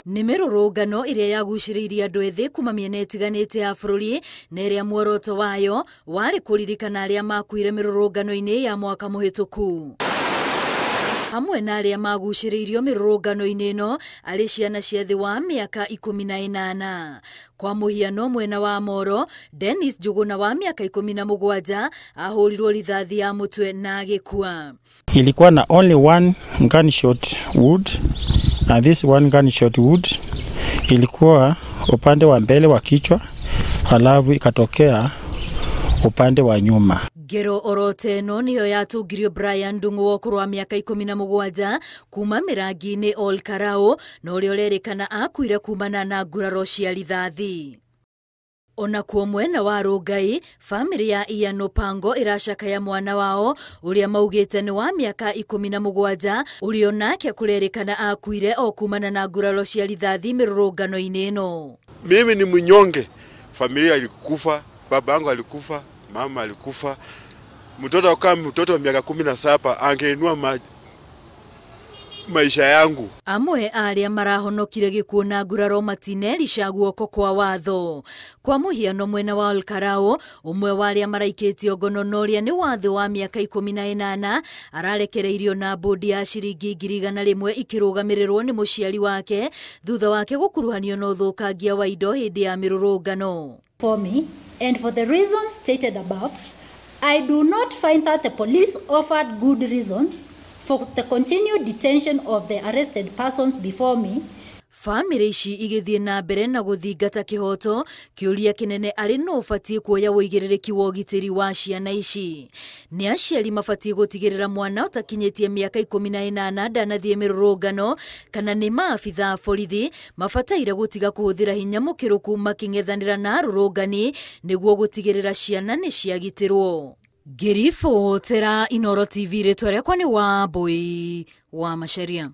Nĩ mĩrũrũngano ĩrĩa yagucĩrĩirie andũ ethĩ kuma mĩena ĩtiganĩte ya bũrũri na ĩrĩa muoroto wayo warĩ kũririkana arĩa makuire mĩrũrũngano-inĩ ya mwaka mũhĩtũku. Hamwe na arĩa magucĩrĩirio mĩrũrũngano-inĩ ĩno arĩ ciana cia thĩ wa mĩaka 18. Kwa mũhiano mwena wa Moro, Dennis Njuguna wa mĩaka 17 ahũrirwo rithathi ya mũtwe na agĩkua. Ilikuwa na only one gunshot wound, and this one gunshot wound ilikuwa upande wa mbele wa kichwa, halafu ikatokea upande wa nyuma. Ngero orote no niyo yatungirio Brian Ndung'u wa ũkũrũ wa mĩaka 17 kuma Mĩrangi-inĩ Ol Karau, na ũrĩa ũrerĩkana akuire kumana na nguraro cia rithathi. Ona kuo mwena wa Rongai, famĩlĩ ya Ian Opango ĩracakaya mwana wao ũrĩa maugĩte nĩ wa mĩaka 17 ũrĩa onake kũrerĩkana akuire o kumana na nguraro cia rithathi mĩrũrũngano-inĩ ĩno. Mimi ni mnyonge, familia ilikufa, baba yangu alikufa, mama alikufa. Mtoto kama mtoto wa miaka 17 angeinua maisha yangu. Amwe arĩa marahonokire gĩkuũ na nguraro matinerica guoko kwa watho. Kwa mũhiano mwena wa Ol Karau, ũmwe wa arĩa maraikĩtio ngono na ũrĩa nĩ wa thĩ wa mĩaka 18 ararekereirio na bodi ya ciringi 100,000 ikĩrũgamĩrĩrwo nĩ mũciari wake thutha wake gũkuruhanio na ũthũkangia wa indo hĩndĩ ya mĩrũrũngano. For me, and for the reasons stated above, I do not find that the police offered good reasons for the continued detention of the arrested persons before me. Famĩlĩ ici igĩthiĩ na mbere na gũthingata kĩhoto, kĩũria kĩnene arĩ no ũbatiĩ kuoya wũigĩrĩrĩki wa ũgitĩri wa ciana ici. Nĩ aciari mabatiĩ gũtigĩrĩra mwana ũtakinyĩtie mĩaka 18 ndanathiĩ mĩrũrũngano, kana nĩ maabitha a borithi mabataire gũtiga kũhũthĩra hinya mũkĩrũku makĩng'ethanĩra na arũrũngani nĩguo gũtigĩrĩra ciana nĩ ciagitĩrwo. Ngĩribotera Inooro TV, rĩtwa rĩakwa nĩ Wambui wa Macharia.